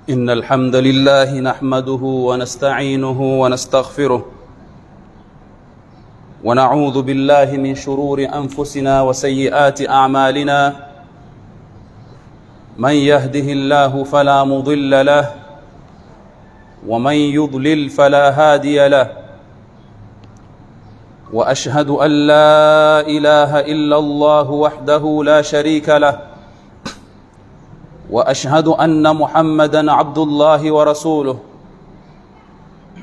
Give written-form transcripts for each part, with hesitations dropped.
إن الحمد لله نحمده ونستعينه ونستغفره ونعوذ بالله من شرور أنفسنا وسيئات أعمالنا من يهده الله فلا مضل له ومن يضلل فلا هادي له وأشهد أن لا إله إلا الله وحده لا شريك له وأشهد أن محمدًا عبد الله ورسوله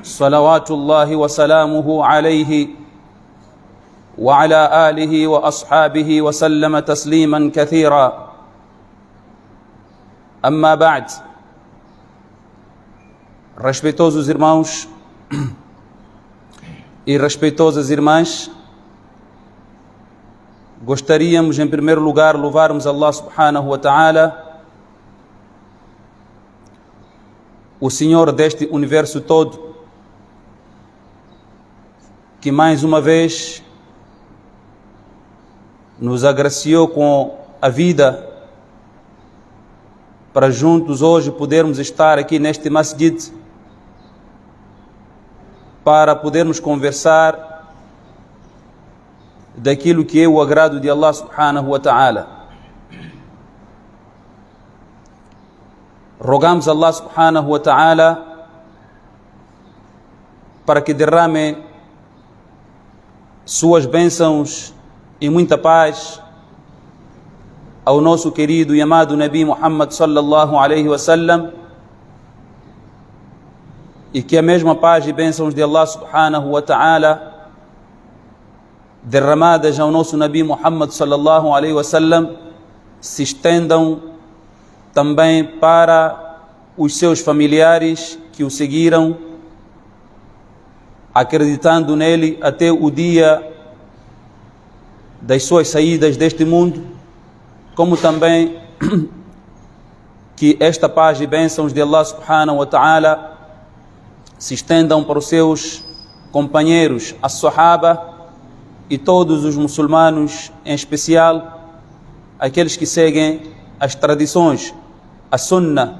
صلوات الله وسلامه عليه وعلى آله وأصحابه وسلم تسليمًا كثيرا. أما بعد, respeitosos irmãos e respeitosas irmãs, gostaríamos em primeiro lugar louvarmos Allah subhanahu wa ta'ala, o Senhor deste universo todo, que mais uma vez nos agraciou com a vida para juntos hoje podermos estar aqui neste masjid para podermos conversar daquilo que é o agrado de Allah subhanahu wa ta'ala. Rogamos Allah subhanahu wa ta'ala para que derrame suas bênçãos e muita paz ao nosso querido e amado Nabi Muhammad sallallahu alaihi wasallam, e que a mesma paz e bênçãos de Allah subhanahu wa ta'ala derramadas ao nosso Nabi Muhammad sallallahu alaihi wasallam se estendam também para os seus familiares que o seguiram, acreditando nele até o dia das suas saídas deste mundo, como também que esta paz e bênçãos de Allah subhanahu wa ta'ala se estendam para os seus companheiros, as Sahaba, e todos os muçulmanos, em especial aqueles que seguem as tradições, a sunnah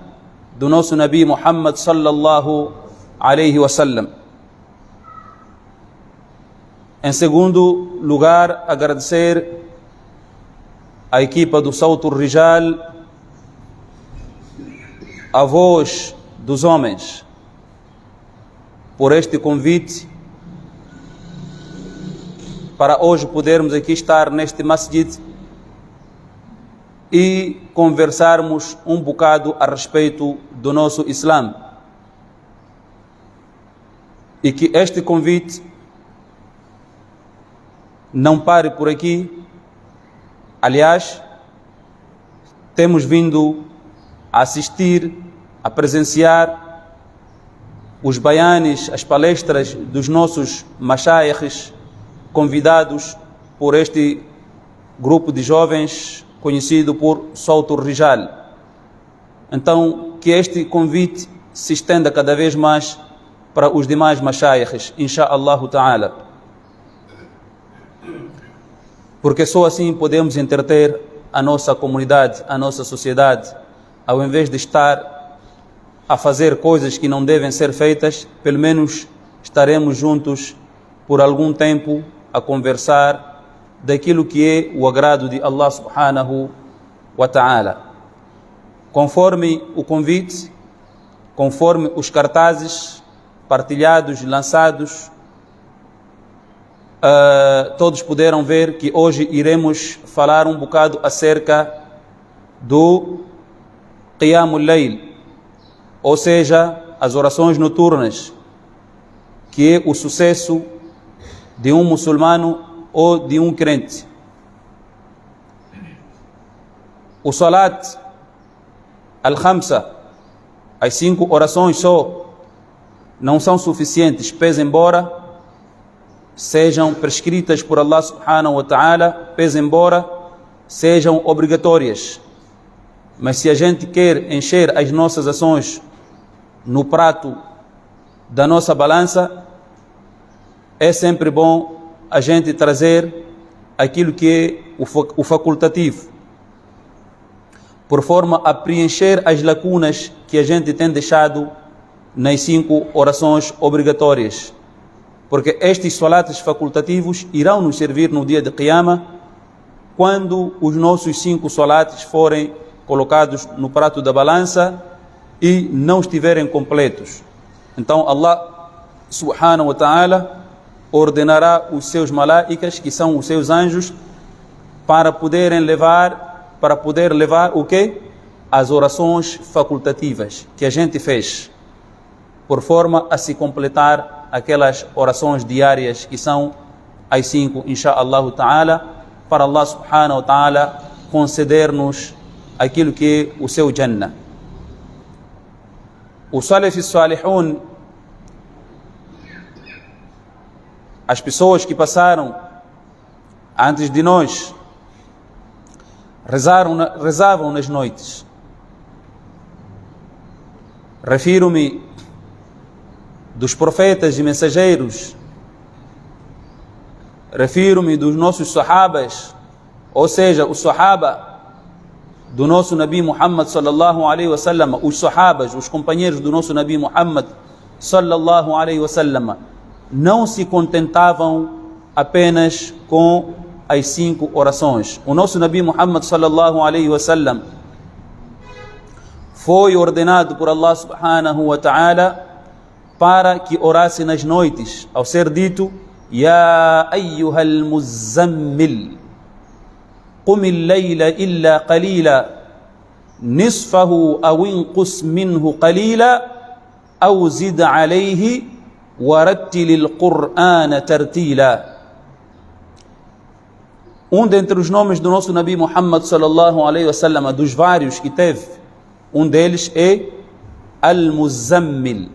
do nosso Nabi Muhammad sallallahu alaihi wasallam. Em segundo lugar, agradecer à equipa do Sawt al-Rijal, a voz dos homens, por este convite para hoje podermos aqui estar neste masjid e conversarmos um bocado a respeito do nosso Islã. E que este convite não pare por aqui. Aliás, temos vindo a assistir, a presenciar os bayanes, as palestras dos nossos mashayikh convidados por este grupo de jovens conhecido por Sawt al-Rijal. Então, que este convite se estenda cada vez mais para os demais mashayikhs, insha'Allah ta'ala. Porque só assim podemos entreter a nossa comunidade, a nossa sociedade, ao invés de estar a fazer coisas que não devem ser feitas, pelo menos estaremos juntos por algum tempo a conversar daquilo que é o agrado de Allah subhanahu wa ta'ala. Conforme o convite, conforme os cartazes partilhados, lançados, todos puderam ver que hoje iremos falar um bocado acerca do Qiyamul Layl, ou seja, as orações noturnas, que é o sucesso de um muçulmano ou de um crente. O Salat al-Khamsa, as 5 orações só, não são suficientes, pese embora sejam prescritas por Allah subhanahu wa ta'ala, pese embora sejam obrigatórias. Mas se a gente quer encher as nossas ações no prato da nossa balança, é sempre bom a gente trazer aquilo que é o facultativo. por forma a preencher as lacunas que a gente tem deixado nas 5 orações obrigatórias. Porque estes salates facultativos irão nos servir no dia de Qiyamah, quando os nossos 5 salates forem colocados no prato da balança e não estiverem completos. Então Allah subhanahu wa ta'ala ordenará os seus malaicas, que são os seus anjos, para poder levar o quê? As orações facultativas que a gente fez, por forma a se completar aquelas orações diárias que são as 5, insha'Allah ta'ala, para Allah subhanahu wa ta'ala conceder-nos aquilo que é o seu Jannah. O Salaf Salihun, as pessoas que passaram antes de nós, rezavam nas noites. Refiro-me dos profetas e mensageiros, refiro-me dos nossos sahabas, ou seja, o sahaba do nosso Nabi Muhammad sallallahu alaihi wasallam, os sahabas, os companheiros do nosso Nabi Muhammad sallallahu alaihi wasallam, não se contentavam apenas com as 5 orações. O nosso Nabi Muhammad sallallahu alaihi wasallam foi ordenado por Allah subhanahu wa ta'ala para que orasse nas noites, ao ser dito: Ya ayyuhal muzammil, qum al-layla illa qalila, nisfahu aw inqus minhu qalila, aw zid alayhi warattilil Qur'ana tartila. Dentre os nomes do nosso Nabi Muhammad sallallahu alaihi wasallam, dos vários que teve, deles é Al-Muzammil,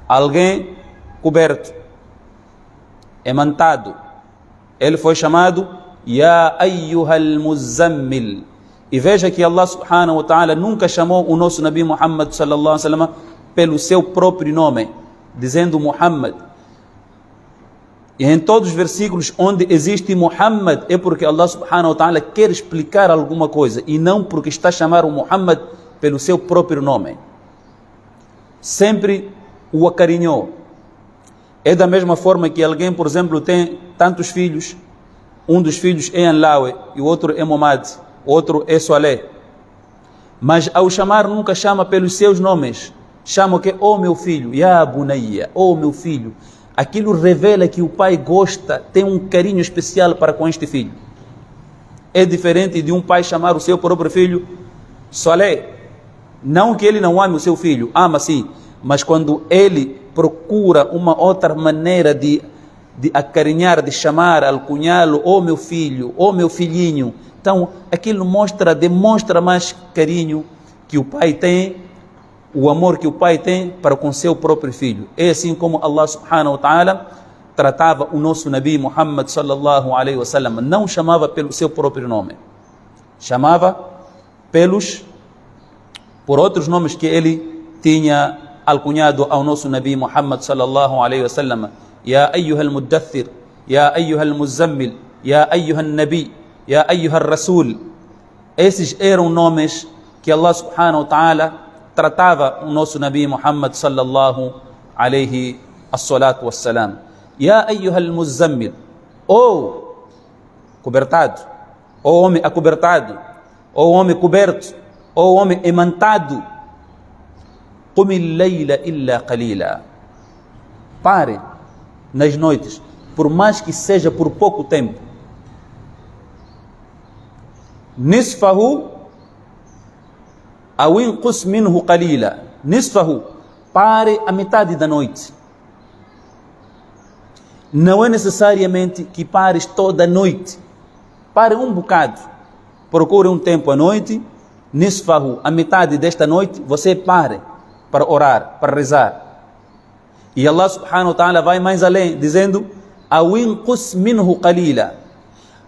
alguém coberto, emantado. Ele foi chamado Ya ayyuhal muzammil. E veja que Allah subhanahu wa ta'ala nunca chamou o nosso Nabi Muhammad sallallahu alaihi wasallam pelo seu próprio nome, dizendo Muhammad. E em todos os versículos onde existe Muhammad é porque Allah subhanahu wa ta'ala quer explicar alguma coisa, e não porque está a chamar o Muhammad pelo seu próprio nome. Sempre o acarinhou. É da mesma forma que alguém, por exemplo, tem tantos filhos, dos filhos é Anlawe e o outro é Momad, o outro é Soalé, mas ao chamar nunca chama pelos seus nomes, chama o que? Oh meu filho, Ya Bunayya, oh meu filho. Aquilo revela que o pai gosta, tem um carinho especial para com este filho. É diferente de um pai chamar o seu próprio filho Soalé. Não que ele não ame o seu filho, ama sim, mas quando ele procura uma outra maneira de acarinhar, de chamar, alcunhá-lo, oh meu filho, oh meu filhinho, então aquilo demonstra mais carinho que o pai tem, o amor que o pai tem para com seu próprio filho. É assim como Allah subhanahu wa ta'ala tratava o nosso Nabi Muhammad sallallahu alaihi wasallam. Não chamava pelo seu próprio nome, chamava por outros nomes que ele tinha alcunhado ao nosso Nabi Muhammad sallallahu alaihi wasallam. Ya ayyuhal muddathir, Ya ayyuhal muzammil, Ya ayyuhal nabi, Ya ayyuhal rasul. Esses eram nomes que Allah subhanahu wa ta'ala tratava o nosso Nabi Muhammad sallallahu alaihi assalatu wassalam. Ya ayyuhal muzammil, oh cobertado, oh homem acobertado, oh homem coberto, oh homem emantado. Qum al-layla illa qalila. Pare nas noites, por mais que seja por pouco tempo. Nisfahu aw inqus minhu qalila. Nisfahu, pare a metade da noite. Não é necessariamente que pares toda a noite. Pare um bocado. Procure um tempo à noite. Nisfahu, a metade desta noite, você pare para orar, para rezar. E Allah subhanahu wa ta'ala vai mais além, dizendo aw inqus minhu qalila.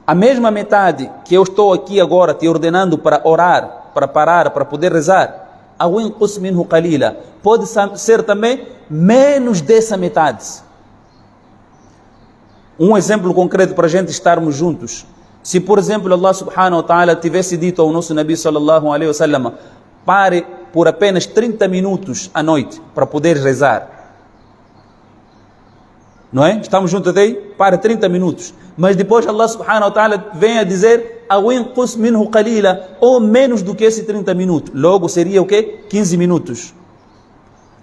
A mesma metade que eu estou aqui agora te ordenando para orar, para parar, para poder rezar, aw inqus minhu qalila, pode ser também menos dessa metade. Um exemplo concreto para a gente estarmos juntos. Se, por exemplo, Allah subhanahu wa ta'ala tivesse dito ao nosso Nabi sallallahu alaihi wasallam, pare por apenas 30 minutos à noite para poder rezar. Não é? Estamos juntos até aí? Pare 30 minutos. Mas depois Allah subhanahu wa ta'ala vem a dizer, awinqus minhu qalila, ou menos do que esse 30 minutos. Logo seria o quê? 15 minutos.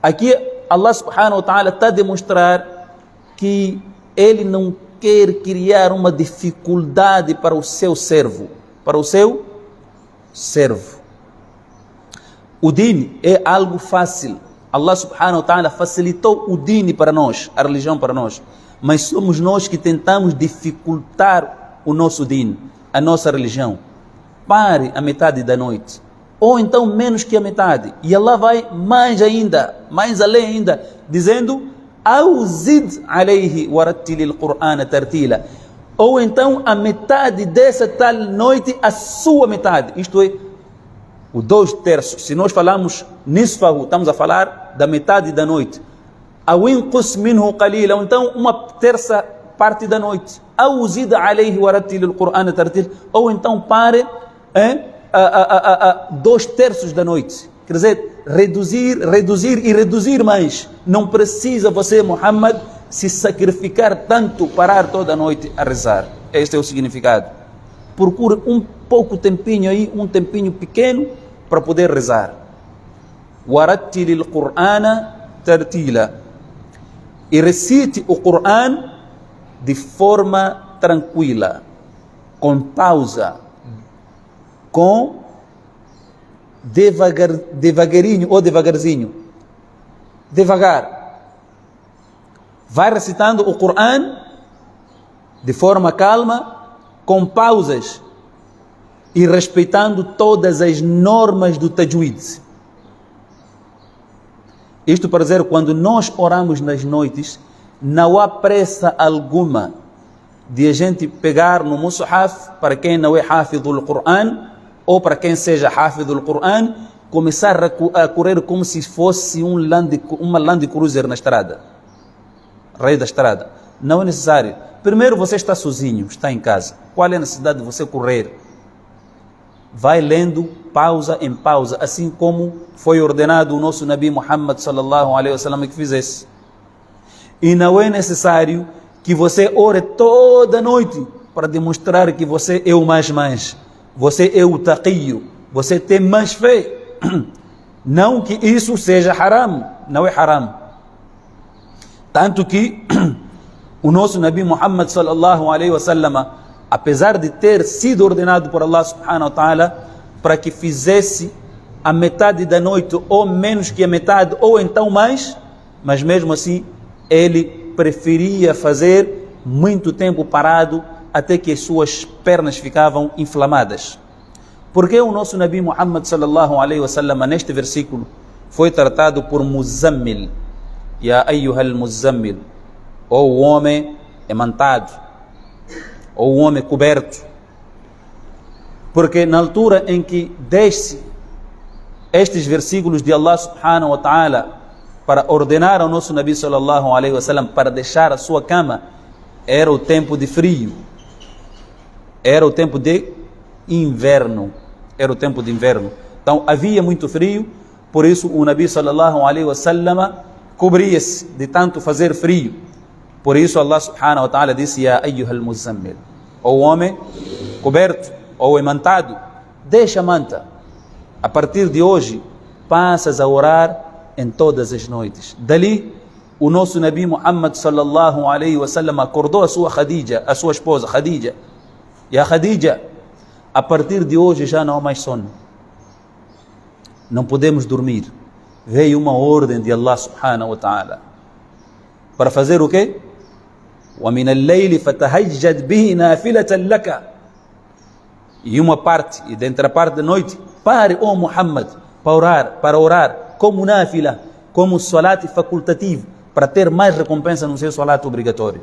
Aqui Allah subhanahu wa ta'ala está a demonstrar que Ele não quer criar uma dificuldade para o seu servo. Para o seu servo. O din é algo fácil. Allah subhanahu wa ta'ala facilitou o din para nós, a religião para nós. Mas somos nós que tentamos dificultar o nosso din, a nossa religião. Pare a metade da noite. Ou então menos que a metade. E Allah vai mais ainda, mais além ainda, dizendo, أو زد عليه ورتل القرآن ترتيلا. Ou então a metade dessa tal noite, a sua metade. Isto é, o 2/3. Se nós falamos nisfahu, estamos a falar da metade da noite. أو انقص منه قليلا. Ou então uma terça parte da noite. أو زد عليه ورتل القرآن ترتيلا. Ou então pare 2/3 da noite. Quer dizer, reduzir mais. Não precisa você, Muhammad, se sacrificar tanto, parar toda a noite a rezar. Este é o significado. Procure um pouco tempinho aí, um tempinho pequeno, para poder rezar. Warattilil Qur'ana tartila. E recite o Qur'an de forma tranquila, com pausa, com devagarinho ou devagarzinho. Devagar. Vai recitando o Qur'an de forma calma, com pausas e respeitando todas as normas do tajwid. Isto para dizer, quando nós oramos nas noites, não há pressa alguma de a gente pegar no mushaf, para quem não é hafidul Qur'an, ou para quem seja hafidul Qur'an, começar a correr como se fosse uma Land Cruiser na estrada. Rei da estrada. Não é necessário. Primeiro você está sozinho, está em casa. Qual é a necessidade de você correr? Vai lendo pausa em pausa, assim como foi ordenado o nosso Nabi Muhammad sallallahu alaihi wasallam que fizesse. E não é necessário que você ore toda noite para demonstrar que você é o mais. Você é o taqiyyu, você tem mais fé. Não que isso seja haram, não é haram. Tanto que o nosso Nabi Muhammad sallallahu alaihi wasallam, apesar de ter sido ordenado por Allah subhanahu wa ta'ala para que fizesse a metade da noite ou menos que a metade ou então mais, mas mesmo assim ele preferia fazer muito tempo parado até que as suas pernas ficavam inflamadas. Porque o nosso Nabi Muhammad sallallahu alaihi wasallam neste versículo foi tratado por Muzammil, Ya ayyuhal Muzammil, ou o homem emantado, ou o homem coberto. Porque na altura em que desce estes versículos de Allah subhanahu wa ta'ala para ordenar ao nosso Nabi sallallahu alaihi wasallam para deixar a sua cama, era o tempo de frio, era o tempo de inverno, então havia muito frio, por isso o Nabi sallallahu alaihi wasallam cobria-se de tanto fazer frio. Por isso Allah subhanahu wa ta'ala disse, Ya ayyuhal Muzammil, ou homem coberto ou emantado, deixa a manta. A partir de hoje passas a orar em todas as noites. Dali o nosso Nabi Muhammad sallallahu alaihi wasallam acordou a sua Khadija, a sua esposa Khadija. Ya Khadija, a partir de hoje já não há mais sono. Não podemos dormir. Veio uma ordem de Allah subhanahu wa ta'ala. Para fazer o quê? وَمِنَ اللَّيْلِ فَتَهَجَّدْ بِهِ نَافِلَةً لَكَ. E uma parte, e dentro da parte da noite, pare, ó Muhammad, para orar, como náfila, como salat facultativo, para ter mais recompensa no seu salat obrigatório.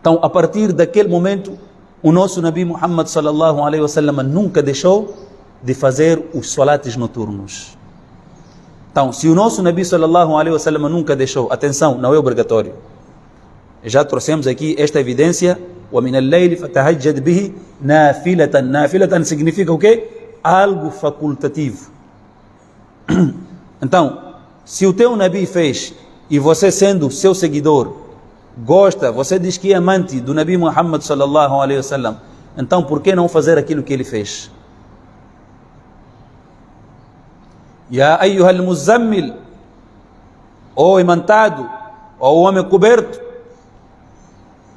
Então, a partir daquele momento, o nosso Nabi Muhammad sallallahu alaihi wasallam nunca deixou de fazer os salates noturnos. Então, se o nosso Nabi sallallahu alaihi wasallam nunca deixou, atenção, não é obrigatório. Já trouxemos aqui esta evidência وَمِنَ اللَّيْلِ فَتَهَجَّدْ بِهِ نَافِلَةً. Nafilatan significa o quê? Algo facultativo. Então, se o teu Nabi fez, e você sendo seu seguidor, gosta, você diz que é amante do Nabi Muhammad sallallahu alaihi wasallam, então por que não fazer aquilo que ele fez? Ya ayyuhal muzammil, ou imantado, ou homem coberto.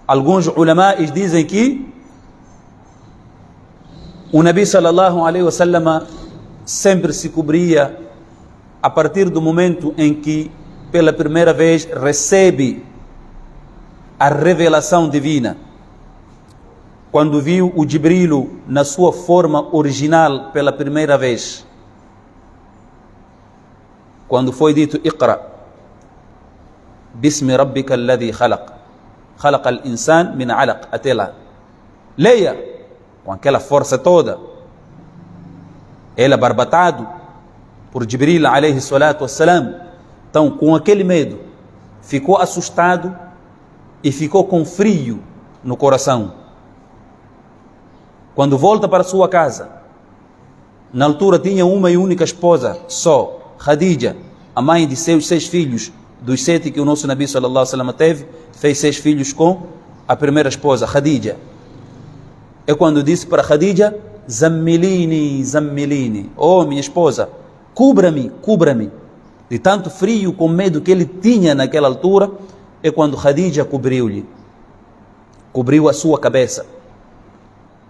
Alguns ulamais dizem que o Nabi sallallahu alaihi wasallam sempre se cobria a partir do momento em que pela primeira vez recebe a revelação divina. Quando viu o Jibrilo na sua forma original pela primeira vez. Quando foi dito Iqra, Bismi Rabbika alladhi khalaq, khalaqa al-insan min alaq, até lá. Leia, com aquela força toda. Ele barbatado por Jibril alayhi salatu wassalam. Então, com aquele medo, ficou assustado e ficou com frio no coração. Quando volta para sua casa, na altura tinha uma e única esposa só, Khadija, a mãe de seus 6 filhos, dos 7 que o nosso Nabi sallallahu alaihi wasallam teve, fez 6 filhos com a primeira esposa, Khadija. É quando disse para Khadija, Zammilini, Zammilini, oh minha esposa, cubra-me, cubra-me. De tanto frio com medo que ele tinha naquela altura, é quando Khadija cobriu-lhe, cobriu a sua cabeça.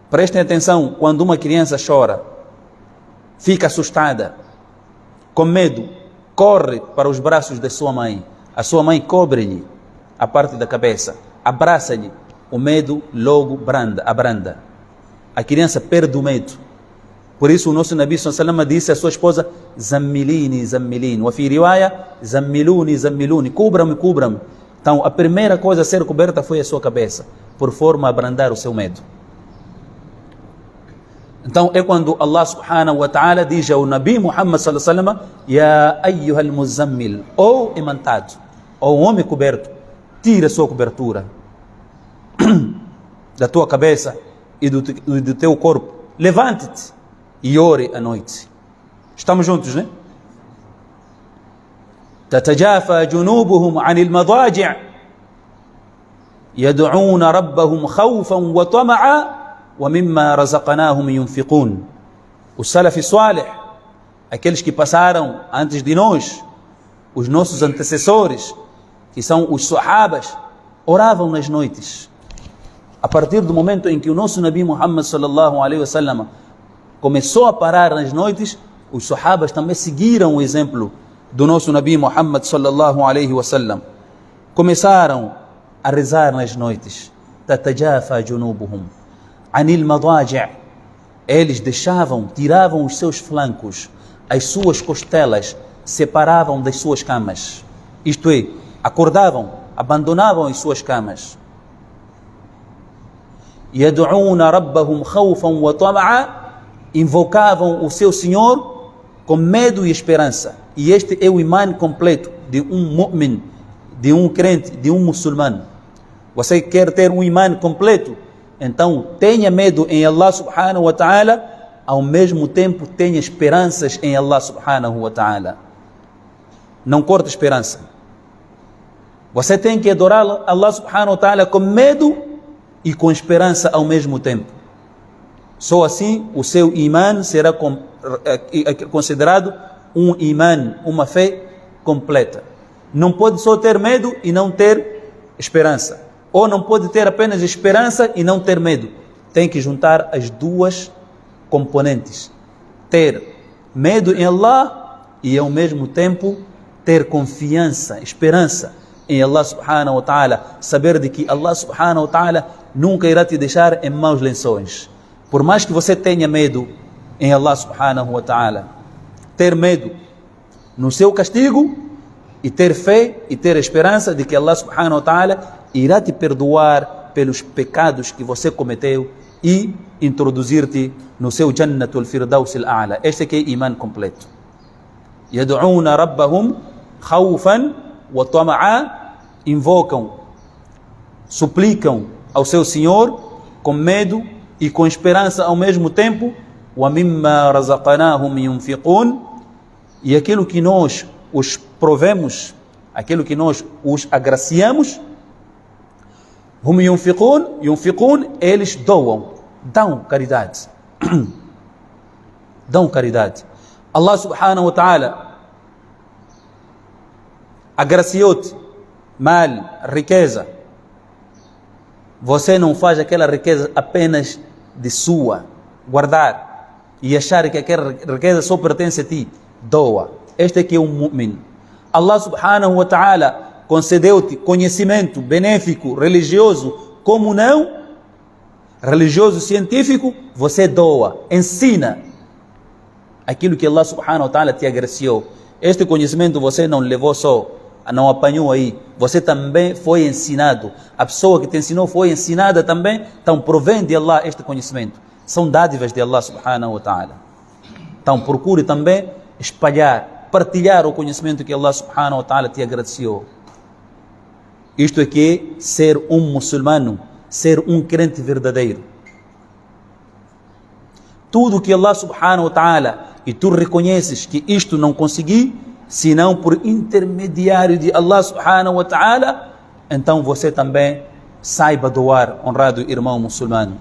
Prestem atenção, quando uma criança chora, fica assustada, com medo, corre para os braços da sua mãe. A sua mãe cobre-lhe a parte da cabeça, abraça-lhe. O medo logo abranda. A criança perde o medo. Por isso o nosso Nabi sallallahu alaihi wasallam disse à sua esposa, Zammilini, Zammilini. Wa fi riwaya, Zammiluni, Zammiluni. Cubra-me, cubra-me. Então a primeira coisa a ser coberta foi a sua cabeça, por forma a abrandar o seu medo. Então é quando Allah subhanahu wa ta'ala diz ao Nabi Muhammad sallallahu alaihi wasallam, Ya ayyuhal muzammil, ou imantado, ou homem coberto, tira a sua cobertura da tua cabeça e do teu corpo. Levante-te e ore à noite. Estamos juntos, né? تتجافى جنوبهم عن المضاجع يدعون ربهم خوفا وطمعا ومما رزقناهم ينفقون. O Salaf Salih, aqueles que passaram antes de nós, os nossos antecessores, que são os Sahabas, oravam nas noites. A partir do momento em que o nosso Nabi Muhammad sallallahu alaihi wasallam começou a parar nas noites, os Sahabas também seguiram o exemplo do nosso Nabi Muhammad sallallahu alaihi wasallam. Começaram a rezar nas noites. Tatajafa junubuhum anil madaji'. Eles deixavam, tiravam os seus flancos, as suas costelas, separavam das suas camas. Isto é, acordavam, abandonavam as suas camas. Yad'una rabbahum khawfan wa tama'a. Invocavam o seu Senhor com medo e esperança. E este é o imã completo de um mu'min, de um crente, de um muçulmano. Você quer ter um imã completo? Então tenha medo em Allah subhanahu wa ta'ala, ao mesmo tempo tenha esperanças em Allah subhanahu wa ta'ala. Não corte esperança. Você tem que adorar Allah subhanahu wa ta'ala com medo e com esperança ao mesmo tempo. Só assim o seu imã será considerado um imã, uma fé completa. Não pode só ter medo e não ter esperança. Ou não pode ter apenas esperança e não ter medo. Tem que juntar as duas componentes. Ter medo em Allah e ao mesmo tempo ter confiança, esperança em Allah subhanahu wa ta'ala. Saber de que Allah subhanahu wa ta'ala nunca irá te deixar em maus lençóis. Por mais que você tenha medo em Allah subhanahu wa ta'ala, ter medo no seu castigo e ter fé e ter esperança de que Allah subhanahu wa ta'ala irá te perdoar pelos pecados que você cometeu e introduzir-te no seu Jannatul Firdaus al-A'la. Este aqui é imã completo. Yad'una rabbahum khawfan wa tama'a. Invocam, suplicam ao seu Senhor com medo e com esperança ao mesmo tempo. وَمِمَّا رَزَقَنَاهُمْ يُنْفِقُونَ. E aquilo que nós os provemos, aquilo que nós os agraciamos, hum yunfiqun, eles dão caridade. Dão caridade. Allah subhanahu wa ta'ala agraciou-te mal, riqueza. Você não faz aquela riqueza apenas de sua, guardar e achar que aquela riqueza só pertence a ti. Doa. Este aqui é um mu'min. Allah subhanahu wa ta'ala concedeu-te conhecimento benéfico, religioso, como não, religioso, científico, você doa, ensina aquilo que Allah subhanahu wa ta'ala te agraciou. Este conhecimento você não levou só, não apanhou aí, você também foi ensinado. A pessoa que te ensinou foi ensinada também, então provém de Allah este conhecimento. São dádivas de Allah subhanahu wa ta'ala. Então procure também espalhar, partilhar o conhecimento que Allah subhanahu wa ta'ala te agraciou. Isto é que é ser um muçulmano, ser um crente verdadeiro. Tudo que Allah subhanahu wa ta'ala, e tu reconheces que isto não consegui, senão por intermediário de Allah subhanahu wa ta'ala, então você também saiba doar, honrado irmão muçulmano.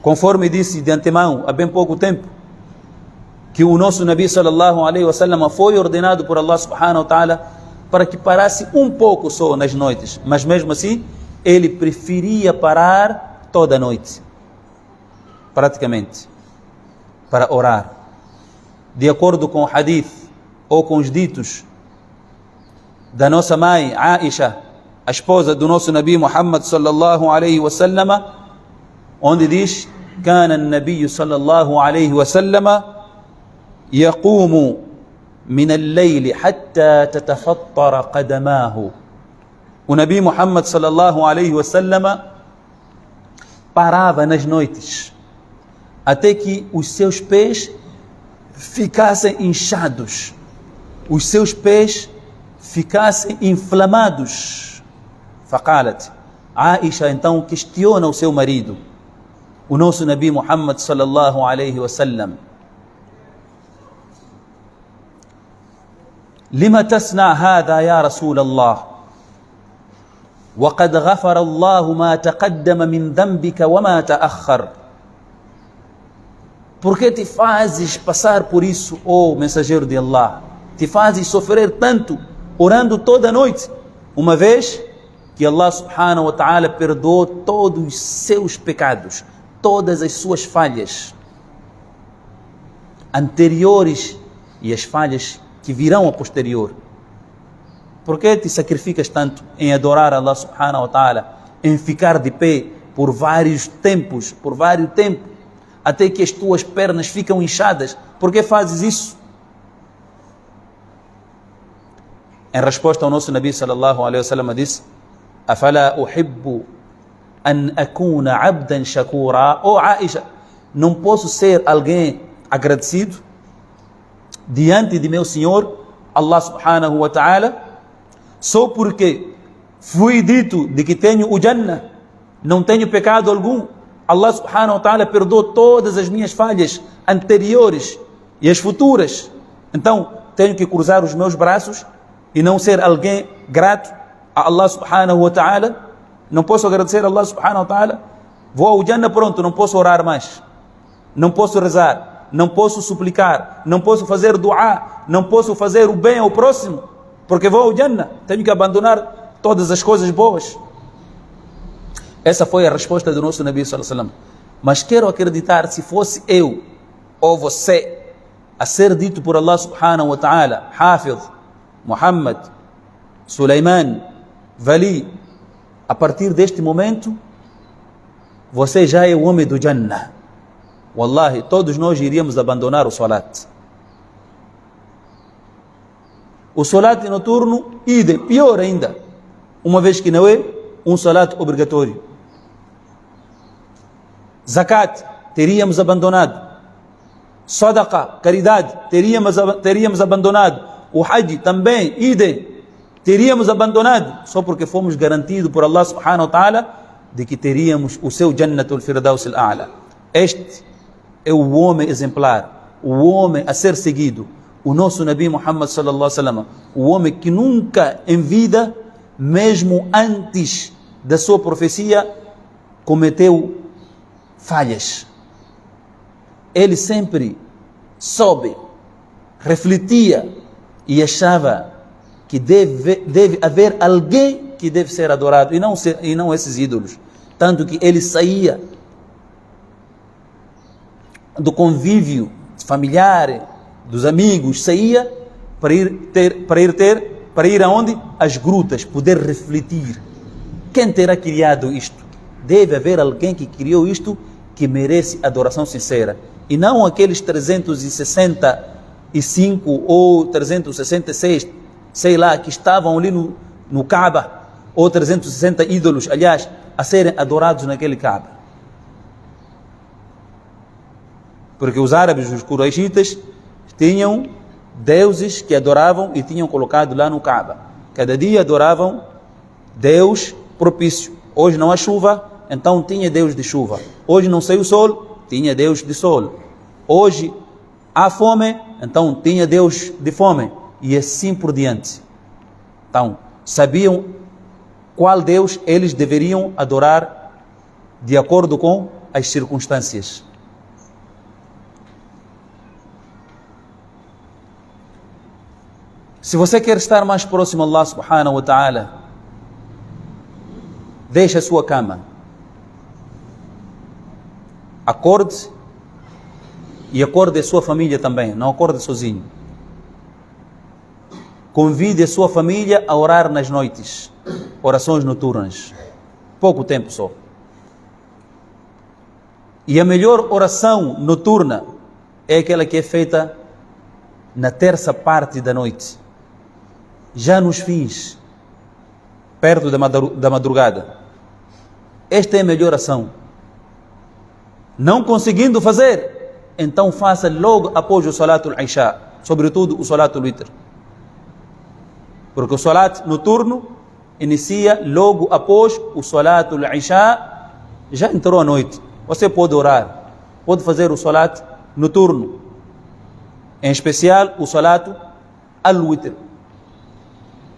Conforme disse de antemão, há bem pouco tempo, que o nosso Nabi sallallahu alaihi wasallam foi ordenado por Allah subhanahu wa ta'ala para que parasse um pouco só nas noites, mas mesmo assim, ele preferia parar toda a noite, praticamente, para orar. De acordo com o hadith, ou com os ditos da nossa mãe Aisha, a esposa do nosso Nabi Muhammad sallallahu alaihi wasallam, onde diz: كان النبي صلى الله عليه وسلم يقوم من الليل حتى تتفطر قدماه. O Nabi Muhammad sallallahu alaihi wasallam parava nas noites até que os seus pés ficassem inchados, os seus pés ficassem inflamados. فقالت, Aisha então questiona o seu marido, o nosso Nabi Muhammad sallallahu alaihi wasallam: لما تصنع هذا يا رسول الله وقد غفر الله ما تقدم من ذنبك وما تأخر. Por que te fazes passar por isso, ó mensageiro de Allah? Te fazes sofrer tanto, orando toda a noite, uma vez que Allah subhanahu wa ta'ala perdoou todos os seus pecados, todas as suas falhas anteriores e as falhas que virão a posterior. Por que te sacrificas tanto em adorar Allah subhanahu wa ta'ala, em ficar de pé por vários tempos, até que as tuas pernas ficam inchadas? Por que fazes isso? Em resposta ao nosso Nabi sallallahu alaihi wasallam disse: afala uhibbu an akuna abdan shakura. Oh Aisha, não posso ser alguém agradecido diante de meu Senhor Allah subhanahu wa ta'ala, só porque fui dito de que tenho o Jannah, não tenho pecado algum. Allah subhanahu wa ta'ala perdoou todas as minhas falhas anteriores e as futuras. Então tenho que cruzar os meus braços e não ser alguém grato a Allah subhanahu wa ta'ala? Não posso agradecer a Allah subhanahu wa ta'ala? Vou ao Jannah, pronto, não posso orar mais, não posso rezar, não posso suplicar, não posso fazer dua, não posso fazer o bem ao próximo, porque vou ao Jannah, tenho que abandonar todas as coisas boas. Essa foi a resposta do nosso Nabi sallallahu alaihi wasallam. Mas quero acreditar, se fosse eu ou você a ser dito por Allah subhanahu wa ta'ala: Hafiz, Muhammad, Sulaiman, Vali, a partir deste momento você já é o homem do Jannah. Wallahi, todos nós iríamos abandonar o salat. O salat noturno, idem, pior ainda, uma vez que não é um salat obrigatório. Zakat, teríamos abandonado. Sadaqa, caridade, teríamos abandonado. O Hajj também, idem, teríamos abandonado, só porque fomos garantidos por Allah subhanahu wa ta'ala de que teríamos o seu Jannatul Firdaus al-A'la. Este é o homem exemplar, o homem a ser seguido, o nosso Nabi Muhammad sallallahu alaihi wasallam, o homem que nunca em vida, mesmo antes da sua profecia, cometeu falhas. Ele sempre soube, refletia e achava que deve haver alguém que deve ser adorado e não esses ídolos. Tanto que ele saía do convívio familiar, dos amigos, saía para ir aonde? Às grutas, poder refletir. Quem terá criado isto? Deve haver alguém que criou isto que merece adoração sincera. E não aqueles 365 ou 366, sei lá, que estavam ali no Kaaba, ou 360 ídolos, aliás, a serem adorados naquele Kaaba. Porque os árabes, os quraishitas, tinham deuses que adoravam e tinham colocado lá no Kaaba. Cada dia adoravam Deus propício. Hoje não há chuva, então tinha Deus de chuva. Hoje não saiu o sol, tinha Deus de sol. Hoje há fome, então tinha Deus de fome. E assim por diante. Então, sabiam qual Deus eles deveriam adorar de acordo com as circunstâncias. Se você quer estar mais próximo a Allah subhanahu wa ta'ala, deixe a sua cama, acorde e acorde a sua família também, não acorde sozinho. Convide a sua família a orar nas noites, orações noturnas, pouco tempo só. E a melhor oração noturna é aquela que é feita na terça parte da noite, já nos fins, perto da madrugada. Esta é a melhor ação. Não conseguindo fazer, então faça logo após o Salatul Isha, sobretudo o Salatul Witr. Porque o Salat noturno inicia logo após o Salatul Isha, já entrou a noite. Você pode orar, pode fazer o Salat noturno, em especial o Salat al-Witr.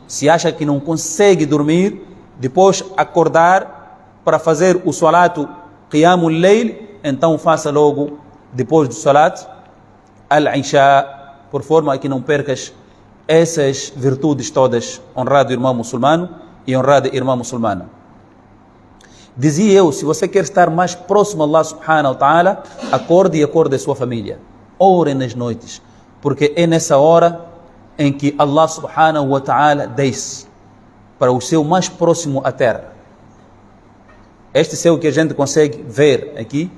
Se acha que não consegue dormir, depois acordar para fazer o Salatu Qiyamul Layl, então faça logo depois do Salat al-Isha, por forma que não percas essas virtudes todas, honrado irmão muçulmano e honrada irmã muçulmana. Dizia eu, se você quer estar mais próximo a Allah subhanahu wa ta'ala, acorde e acorde a sua família. Ore nas noites, porque é nessa hora em que Allah subhanahu wa ta'ala desce para o seu mais próximo à terra. Este céu que a gente consegue ver aqui,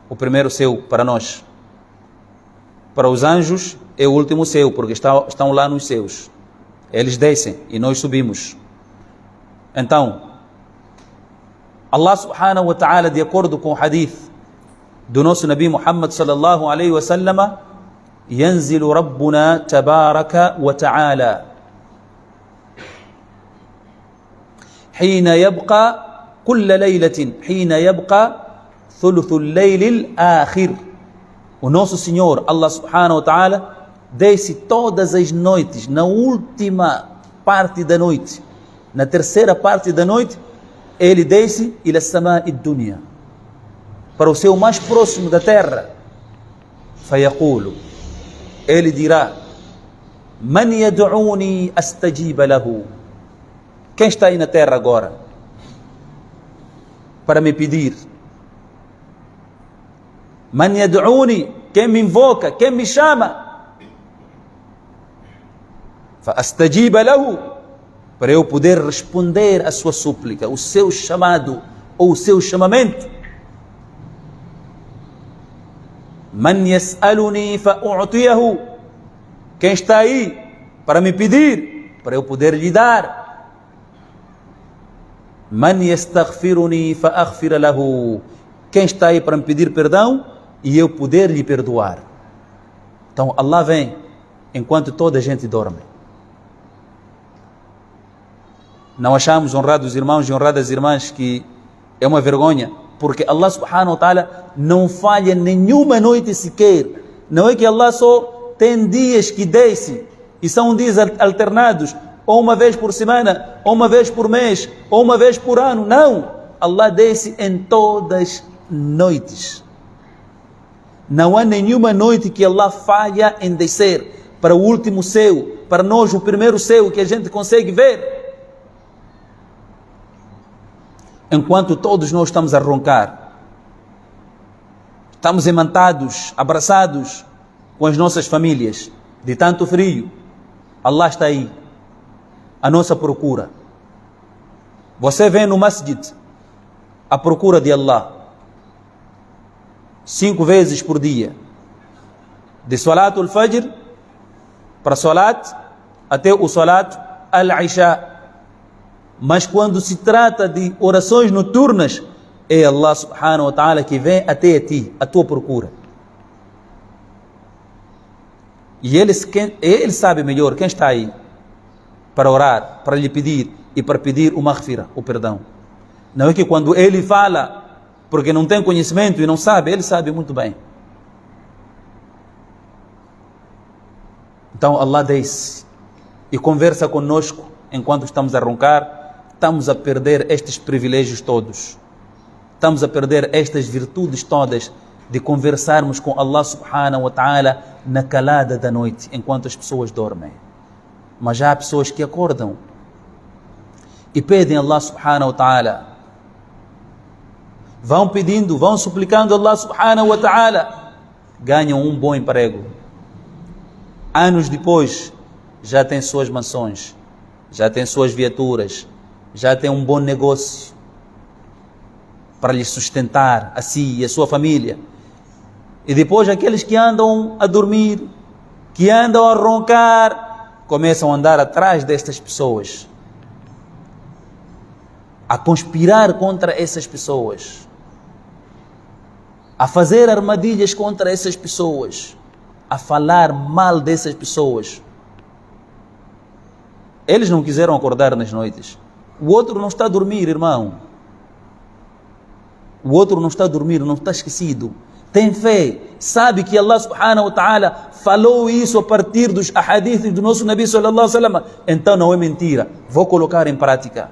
o primeiro céu para nós. Para os anjos é o último céu, porque estão lá nos céus. Eles descem e nós subimos. Então, Allah subhanahu wa ta'ala, de acordo com o hadith do nosso Nabi Muhammad sallallahu alaihi wa sallam, ينزل ربنا تبارك وتعالى حين يبقى كل ليلة حين يبقى ثلث الليل الآخر. O nosso Senhor, Allah subhanahu wa ta'ala, desce todas as noites, na última parte da noite, na terceira parte da noite, ele desce ila sama'i dunya, para o seu mais próximo da terra. فيقول, ele dirá: Man yad'uni astajiba lahu. Quem está aí na terra agora para me pedir? Man yad'uni, quem me invoca, quem me chama? Fa astajiba lahu, para eu poder responder a sua súplica, o seu chamado ou o seu chamamento. Man yas'aluni fa u'tiyahu, quem está aí para me pedir, para eu poder lhe dar. Man yastaghfiruni fa aghfir lahu, quem está aí para me pedir perdão e eu poder lhe perdoar. Então Allah vem enquanto toda a gente dorme. Não achamos, honrados irmãos e honradas irmãs, que É uma vergonha, porque Allah subhanahu wa ta'ala não falha nenhuma noite sequer. Não é que Allah só tem dias que desce e são dias alternados, ou uma vez por semana, ou uma vez por mês, ou uma vez por ano. Não, Allah desce em todas as noites. Não há nenhuma noite que Allah falha em descer para o último céu, para nós o primeiro céu que a gente consegue ver. Enquanto todos nós estamos a roncar, estamos imantados, abraçados com as nossas famílias, de tanto frio, Allah está aí, à nossa procura. Você vem no masjid à procura de Allah 5 vezes por dia, de Salat al-Fajr para Salat até o Salat al-Isha. Mas quando se trata de orações noturnas, é Allah subhanahu wa ta'ala que vem até a ti, a tua procura. E ele sabe melhor quem está aí para orar, para lhe pedir e para pedir o maghfira, o perdão. Não é que quando ele fala, porque não tem conhecimento e não sabe, ele sabe muito bem. Então Allah desce e conversa conosco enquanto estamos a roncar. Estamos a perder estes privilégios todos. Estamos a perder estas virtudes todas de conversarmos com Allah subhanahu wa ta'ala na calada da noite, enquanto as pessoas dormem. Mas já há pessoas que acordam e pedem a Allah subhanahu wa ta'ala. Vão pedindo, vão suplicando a Allah subhanahu wa ta'ala. Ganham um bom emprego. Anos depois, já têm suas mansões, já têm suas viaturas, já tem um bom negócio para lhe sustentar a si e a sua família. E depois aqueles que andam a dormir, que andam a roncar, começam a andar atrás destas pessoas, a conspirar contra essas pessoas, a fazer armadilhas contra essas pessoas, a falar mal dessas pessoas. Eles não quiseram acordar nas noites. O outro não está a dormir, irmão. O outro não está a dormir, não está esquecido. Tem fé, sabe que Allah subhanahu wa ta'ala falou isso a partir dos ahadiths do nosso Nabi sallallahu alaihi wasallam. Então não é mentira, vou colocar em prática.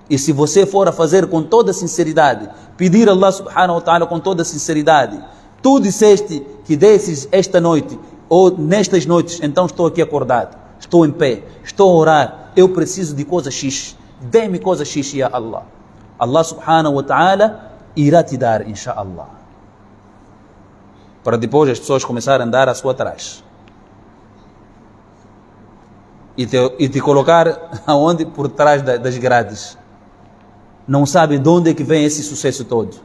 E se você for a fazer com toda sinceridade, pedir a Allah subhanahu wa ta'ala com toda sinceridade, tu disseste que desses esta noite, ou nestas noites, então estou aqui acordado, estou em pé, estou a orar, eu preciso de coisa X. Dê-me coisa X, ya Allah. Allah subhanahu wa ta'ala irá te dar, inshallah. Para depois as pessoas começarem a andar à sua atrás. E te colocar aonde? Por trás das grades. Não sabe de onde é que vem esse sucesso todo.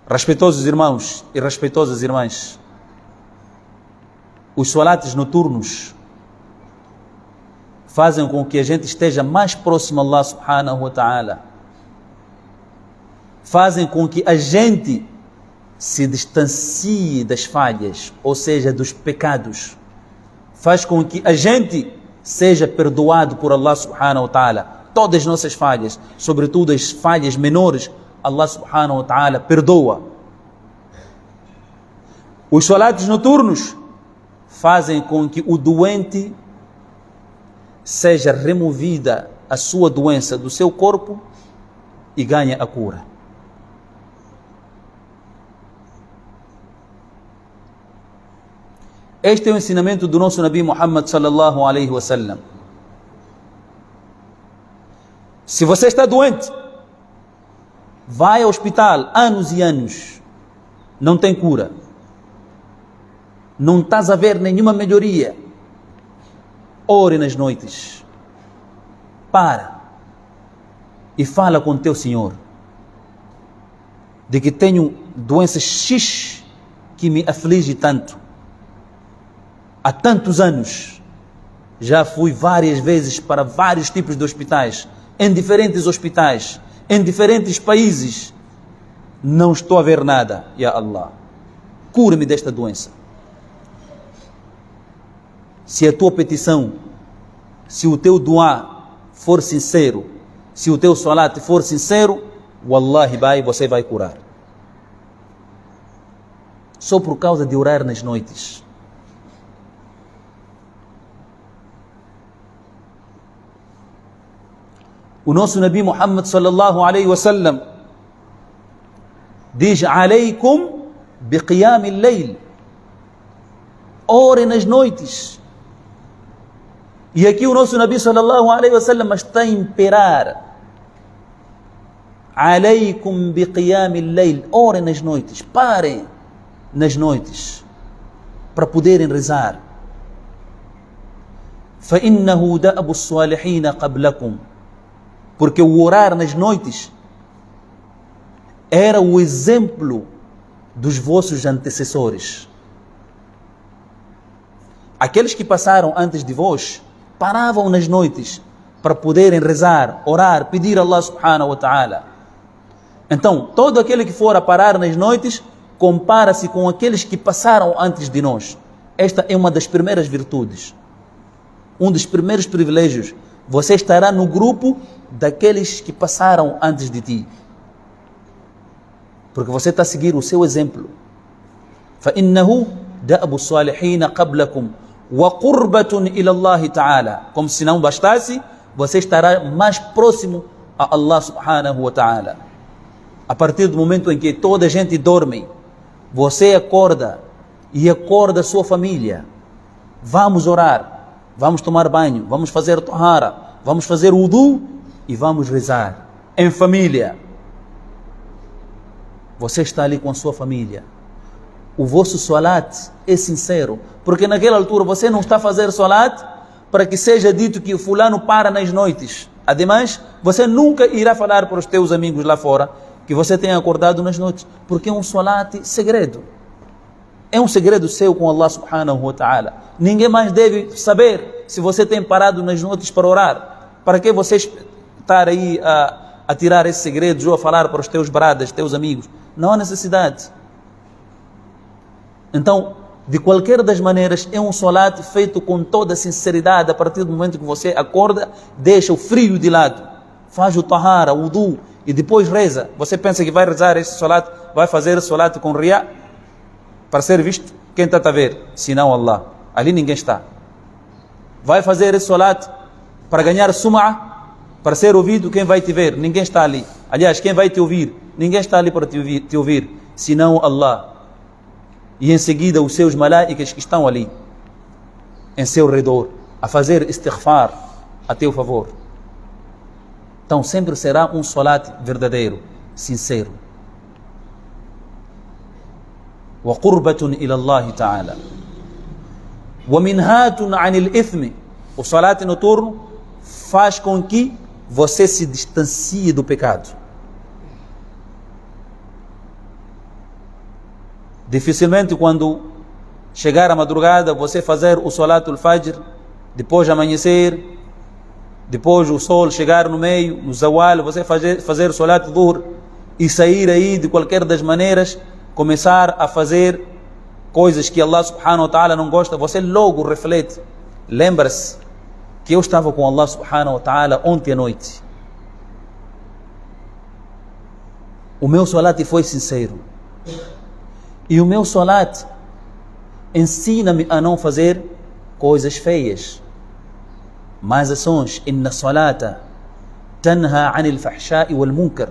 Respeitosos irmãos e respeitosas irmãs, os salates noturnos fazem com que a gente esteja mais próximo a Allah subhanahu wa ta'ala. Fazem com que a gente se distancie das falhas, ou seja, dos pecados. Faz com que a gente seja perdoado por Allah subhanahu wa ta'ala. Todas as nossas falhas, sobretudo as falhas menores, Allah subhanahu wa ta'ala perdoa. Os salates noturnos fazem com que o doente seja removida a sua doença do seu corpo e ganhe a cura. Este é o ensinamento do nosso Nabi Muhammad sallallahu alaihi wasallam. Se você está doente, vai ao hospital anos e anos, não tem cura, não estás a ver nenhuma melhoria, ore nas noites, para e fala com o teu Senhor de que tenho doença X que me aflige tanto. Há tantos anos já fui várias vezes para vários tipos de hospitais, em diferentes hospitais, em diferentes países. Não estou a ver nada, ya Allah. Cura-me desta doença. Se a tua petição, se o teu duá for sincero, se o teu salat for sincero, wallahi, você vai curar. Só por causa de orar nas noites. O nosso Nabi Muhammad sallallahu alaihi wasallam diz: alaykum biqiyam al-layl. Ore nas noites. E aqui o nosso Nabi sallallahu alaihi wasallam está a imperar. Alaykum biqiyam al-layl. Ore nas noites. Parem nas noites para poderem rezar. فإنه دأب الصالحين قبلكم. Porque o orar nas noites era o exemplo dos vossos antecessores. Aqueles que passaram antes de vós paravam nas noites para poderem rezar, orar, pedir a Allah subhanahu wa ta'ala. Então, todo aquele que for a parar nas noites compara-se com aqueles que passaram antes de nós. Esta é uma das primeiras virtudes, um dos primeiros privilégios. Você estará no grupo daqueles que passaram antes de ti, porque você está a seguir o seu exemplo. فإنه دأب الصالحين قبلكم وقربة إلى الله تعالى. Como se não bastasse, você estará mais próximo a Allah subhanahu wa ta'ala. A partir do momento em que toda a gente dorme, você acorda e acorda a sua família. Vamos orar, vamos tomar banho, vamos fazer tahara, vamos fazer wudu e vamos rezar em família. Você está ali com a sua família. O vosso salat é sincero, porque naquela altura você não está a fazer salat para que seja dito que o fulano para nas noites. Ademais, você nunca irá falar para os teus amigos lá fora que você tem acordado nas noites, porque é um salat segredo. É um segredo seu com Allah subhanahu wa ta'ala. Ninguém mais deve saber se você tem parado nas noites para orar. Para que você estar aí a tirar esse segredo ou a falar para os teus bradas, teus amigos? Não há necessidade. Então, de qualquer das maneiras, é um salat feito com toda a sinceridade. A partir do momento que você acorda, deixa o frio de lado, faz o tahara, o wudu, e depois reza. Você pensa que vai rezar esse salat, vai fazer esse salat com riya, para ser visto? Quem está a ver? Senão Allah. Ali ninguém está. Vai fazer esse salat para ganhar sum'a, para ser ouvido? Quem vai te ver? Ninguém está ali. Aliás, quem vai te ouvir? Ninguém está ali para te ouvir, senão Allah. E em seguida os seus malaicas que estão ali em seu redor a fazer istighfar a teu favor. Então sempre será um salat verdadeiro, sincero. وقربة إلى الله تعالى ومنهاة عن الإثم. O salat noturno faz com que você se distancie do pecado. Dificilmente quando chegar a madrugada você fazer o salatul fajr, depois de amanhecer, depois o sol chegar no meio, no zawal, você fazer o salat dhuhr e sair aí de qualquer das maneiras, começar a fazer coisas que Allah subhanahu wa ta'ala não gosta. Você logo reflete, lembra-se que eu estava com Allah subhanahu wa ta'ala ontem à noite, o meu salat foi sincero, e o meu salat ensina-me a não fazer coisas feias, más ações. Inna salata tanha anil fahsha'i wal munkar.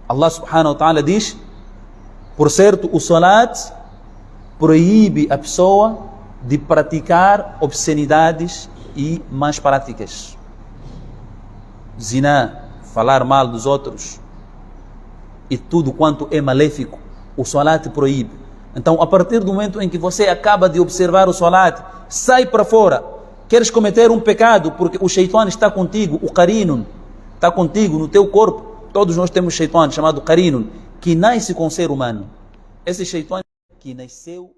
Allah subhanahu wa ta'ala diz: por certo, o salat proíbe a pessoa de praticar obscenidades e más práticas. Zina, falar mal dos outros e tudo quanto é maléfico, o salat proíbe. Então, a partir do momento em que você acaba de observar o salat, sai para fora. Queres cometer um pecado porque o shaitan está contigo, o qarinun está contigo no teu corpo. Todos nós temos shaitan chamado qarinun, que nasce com o ser humano. Esse shaitan que nasceu